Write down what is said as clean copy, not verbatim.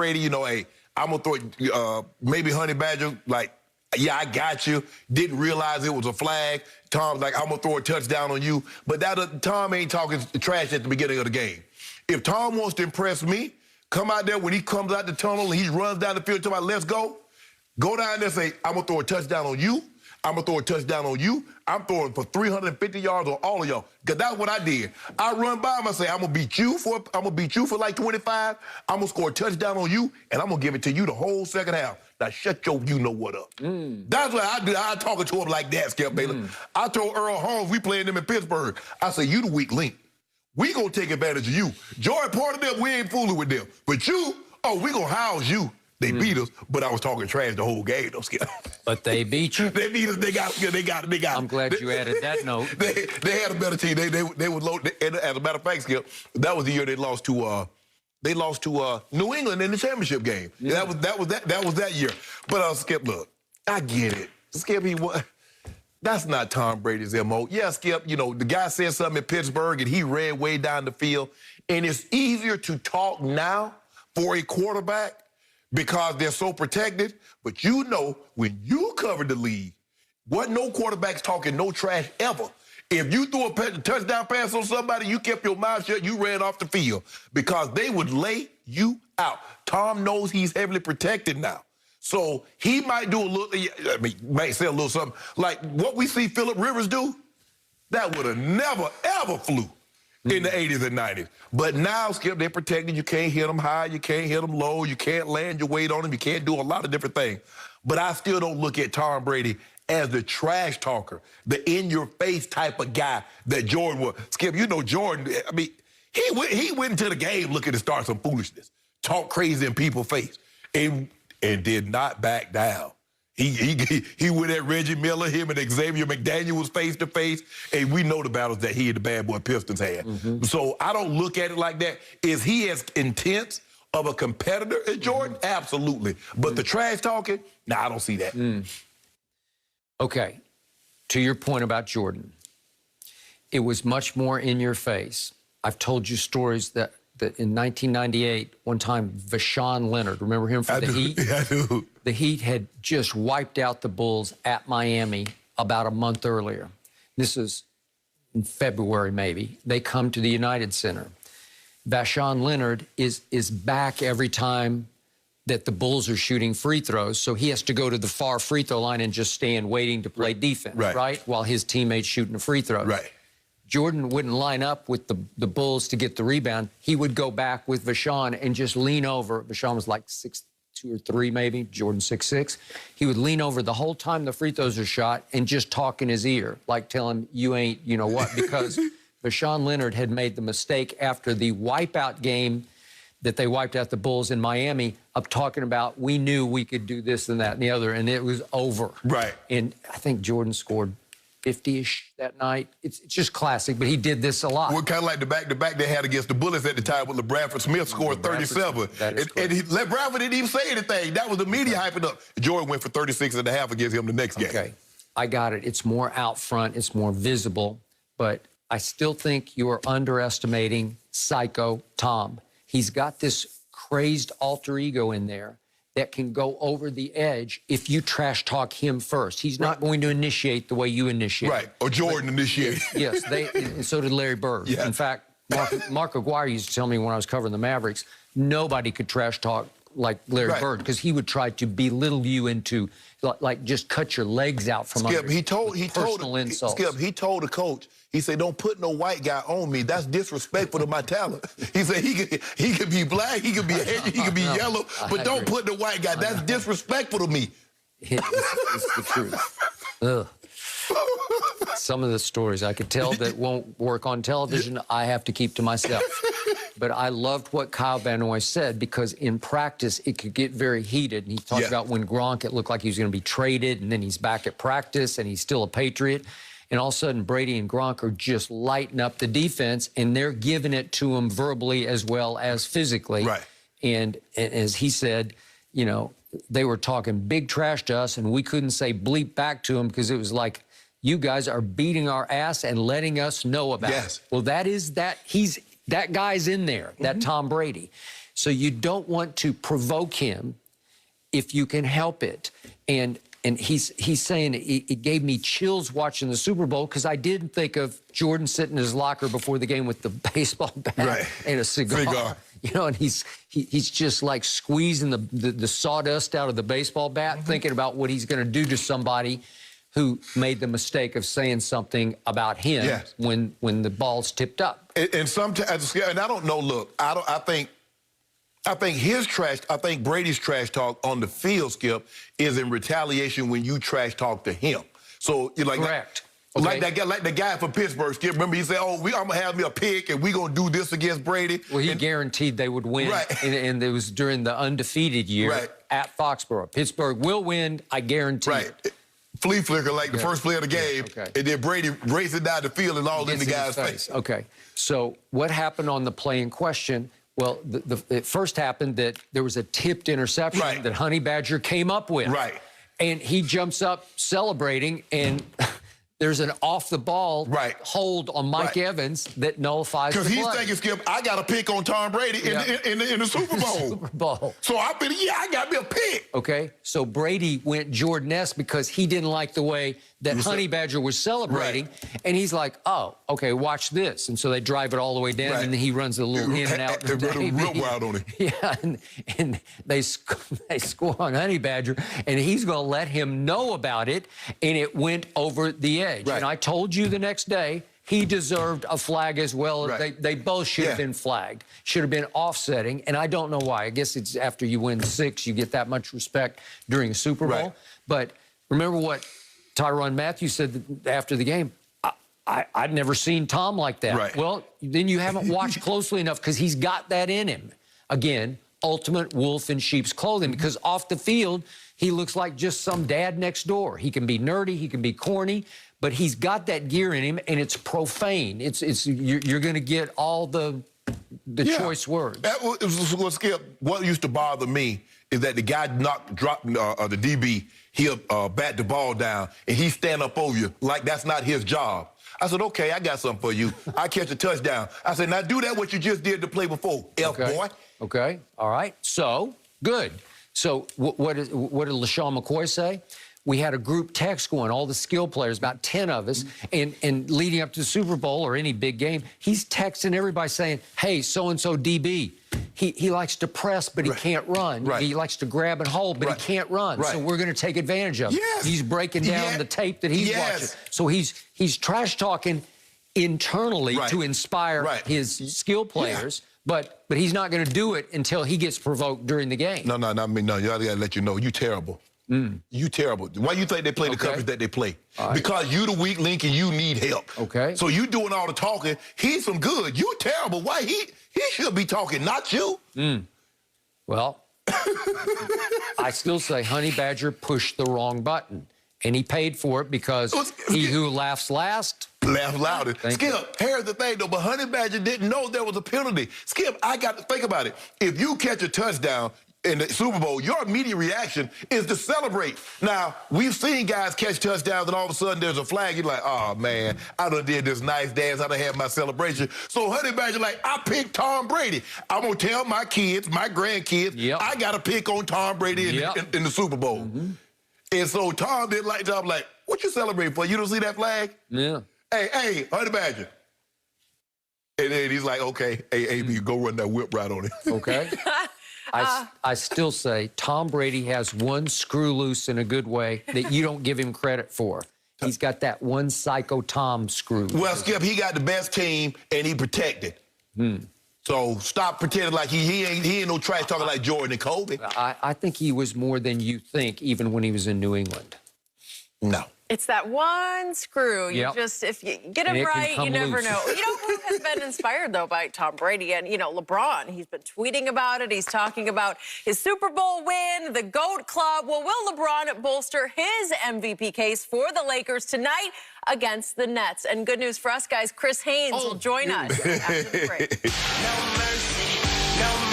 Brady, you know, hey, I'm going to throw maybe Honey Badger, like, yeah, I got you. Didn't realize it was a flag. Tom's like, I'm going to throw a touchdown on you. But Tom ain't talking trash at the beginning of the game. If Tom wants to impress me, come out there when he comes out the tunnel and he runs down the field, talking about, let's go. Go down there and say, I'm going to throw a touchdown on you. I'm going to throw a touchdown on you. I'm throwing for 350 yards on all of y'all. Because that's what I did. I run by him and say, I'm going to beat you for like 25. I'm going to score a touchdown on you, and I'm going to give it to you the whole second half. Now, shut your you-know-what up. That's what I do. I talking to him like that, Skip Baylor. I told Earl Holmes, we playing them in Pittsburgh. I say, you the weak link. We going to take advantage of you. Jordan, part of them, we ain't fooling with them. But you, we going to house you. They beat us, but I was talking trash the whole game, though, Skip. But they beat you. They beat us. They got it. I'm glad you added that note. They had a better team. They were low. And as a matter of fact, Skip, that was the year they lost to New England in the championship game. Yeah. That was that year. But Skip, look, I get it. Skip, that's not Tom Brady's MO. Yeah, Skip, you know, the guy said something in Pittsburgh and he ran way down the field. And it's easier to talk now for a quarterback because they're so protected. But you know, when you covered the league, wasn't no quarterbacks talking no trash ever. If you threw a touchdown pass on somebody, you kept your mouth shut, you ran off the field because they would lay you out. Tom knows he's heavily protected now. So he might do a little, might say a little something. Like what we see Phillip Rivers do, that would have never, ever flew in the 80s and 90s. But now, Skip, they're protected. You can't hit them high. You can't hit them low. You can't land your weight on them. You can't do a lot of different things. But I still don't look at Tom Brady as the trash talker, the in-your-face type of guy that Jordan was. Skip, you know Jordan, I mean, he went into the game looking to start some foolishness, talk crazy in people's face, and did not back down. He went at Reggie Miller, him and Xavier McDaniel was face-to-face, and we know the battles that he and the bad boy Pistons had. So I don't look at it like that. Is he as intense of a competitor as Jordan? Absolutely. But the trash talking, I don't see that. Okay, to your point about Jordan, it was much more in your face. I've told you stories that in 1998, one time, Vashawn Leonard, remember him from the Heat? Yeah, I do. The Heat had just wiped out the Bulls at Miami about a month earlier. This is in February, maybe. They come to the United Center. Vashawn Leonard is back every time that the Bulls are shooting free throws, so he has to go to the far free throw line and just stand waiting to play defense, right? While his teammates shooting a free throw. Right. Jordan wouldn't line up with the Bulls to get the rebound. He would go back with Vashawn and just lean over. Vashawn was like 6'2" or 3" maybe, Jordan 6'6". He would lean over the whole time the free throws are shot and just talk in his ear, like tell him, you ain't, you know what, because Vashawn Leonard had made the mistake after the wipeout game that they wiped out the Bulls in Miami of talking about, we knew we could do this and that and the other, and it was over. Right. And I think Jordan scored 50-ish that night. It's just classic, but he did this a lot. Well, kind of like the back-to-back they had against the Bullets at the time when LeBradford Smith scored 37. And Bradford didn't even say anything. That was the media hyping up. Jordan went for 36 and a half against him the next game. Okay, I got it. It's more out front. It's more visible. But I still think you are underestimating Psycho Tom. He's got this crazed alter ego in there that can go over the edge if you trash talk him first. He's not going to initiate the way you initiate. Right, or Jordan initiated. Yes, and so did Larry Bird. Yeah. In fact, Mark Aguirre used to tell me when I was covering the Mavericks, nobody could trash talk like Larry Bird because he would try to belittle you into, like, just cut your legs out from Skip, under personal insults. Skip, he told the coach, he said, don't put no white guy on me. That's disrespectful to my talent. He said he could be black, he could be Asian, he could be yellow, but don't put the white guy. That's disrespectful to me. It's the truth. Ugh. Some of the stories I could tell that won't work on television, I have to keep to myself. But I loved what Kyle Van Noy said because in practice, it could get very heated. And he talked about when Gronk, it looked like he was going to be traded, and then he's back at practice, and he's still a Patriot. And all of a sudden, Brady and Gronk are just lighting up the defense, and they're giving it to him verbally as well as physically. Right. And as he said, you know, they were talking big trash to us, and we couldn't say bleep back to him because it was like, you guys are beating our ass and letting us know about it. Well, that guy's in there, that Tom Brady. So you don't want to provoke him if you can help it. And he's saying it gave me chills watching the Super Bowl because I did think of Jordan sitting in his locker before the game with the baseball bat and a cigar. You know, and he's just like squeezing the sawdust out of the baseball bat, thinking about what he's going to do to somebody who made the mistake of saying something about him when the ball's tipped up. And sometimes, and I don't know. Look, I think Brady's trash talk on the field, Skip, is in retaliation when you trash talk to him. So you're like, correct. Like the guy from Pittsburgh, Skip. Remember, he said, "Oh, I'm gonna have me a pick, and we gonna do this against Brady." Well, he guaranteed they would win, and it was during the undefeated year at Foxborough. Pittsburgh will win, I guarantee it. Flea flicker like the first play of the game, and then Brady racing down the field and all in the guy's face. Okay, so what happened on the play in question? Well, it first happened that there was a tipped interception that Honey Badger came up with. And he jumps up celebrating, and there's an off-the-ball hold on Mike Evans that nullifies the play. Because he's thinking, Skip, I got a pick on Tom Brady in the Super Bowl. Super Bowl. So I figured, I got me a pick. Okay, so Brady went Jordan-esque because he didn't like the way that Honey Badger was celebrating. And he's like, oh, okay, watch this. And so they drive it all the way down, and then he runs a little in and out. They run real wild on him. Yeah, and they score on Honey Badger, and he's going to let him know about it, and it went over the edge. And I told you the next day, he deserved a flag as well. They both should have been flagged. Should have been offsetting, and I don't know why. I guess it's after you win 6, you get that much respect during a Super Bowl. But remember what Tyrann Mathieu said after the game? I'd never seen Tom like that. Well, then you haven't watched closely enough because he's got that in him. Again, ultimate wolf in sheep's clothing, because off the field, he looks like just some dad next door. He can be nerdy, he can be corny, but he's got that gear in him, and it's profane. You're going to get all the choice words. Skip, what used to bother me is that the guy dropped the DB, he'll bat the ball down, and he stand up over you like that's not his job. I said, okay, I got something for you. I catch a touchdown. I said, now do that what you just did the play before, F-boy. Okay, all right. So, good. So what did LaShawn McCoy say? We had a group text going, all the skill players, about 10 of us, and leading up to the Super Bowl or any big game, he's texting everybody saying, hey, so-and-so DB, he likes to press, but he can't run. He likes to grab and hold, but he can't run. So we're going to take advantage of it. He's breaking down the tape that he's watching. So he's trash-talking internally to inspire his skill players. But he's not going to do it until he gets provoked during the game. No, I mean, no, I got to let you know, you terrible. You terrible. Why you think they play the coverage that they play? Because you the weak link and you need help. So you doing all the talking. He's some good. You terrible. Why he should be talking, not you. Well, I still say Honey Badger pushed the wrong button, and he paid for it because he who laughs last laughs louder. Skip, here's the thing, though, but Honey Badger didn't know there was a penalty. Skip, I got to think about it. If you catch a touchdown in the Super Bowl, your immediate reaction is to celebrate. Now, we've seen guys catch touchdowns, and all of a sudden there's a flag. You're like, oh, man, I done did this nice dance. I done had my celebration. So Honey Badger like, I picked Tom Brady. I'm going to tell my kids, my grandkids, I got to pick on Tom Brady in the Super Bowl. And so Tom didn't like Tom, like, what you celebrating for? You don't see that flag? Hey, Honey Badger. And then he's like, okay, hey, AB, go run that whip right on it. I still say Tom Brady has one screw loose in a good way that you don't give him credit for. He's got that one psycho Tom screw. Well, Skip, he got the best team, and he protected. So stop pretending like he ain't no trash talking like Jordan and Kobe. I think he was more than you think, even when he was in New England. No. It's that one screw. You just, if you get it right, you never know. You know who has been inspired, though, by Tom Brady? And, you know, LeBron. He's been tweeting about it. He's talking about his Super Bowl win, the GOAT Club. Well, will LeBron bolster his MVP case for the Lakers tonight against the Nets? And good news for us, guys, Chris Haynes will join us after the break. No mercy, no mercy.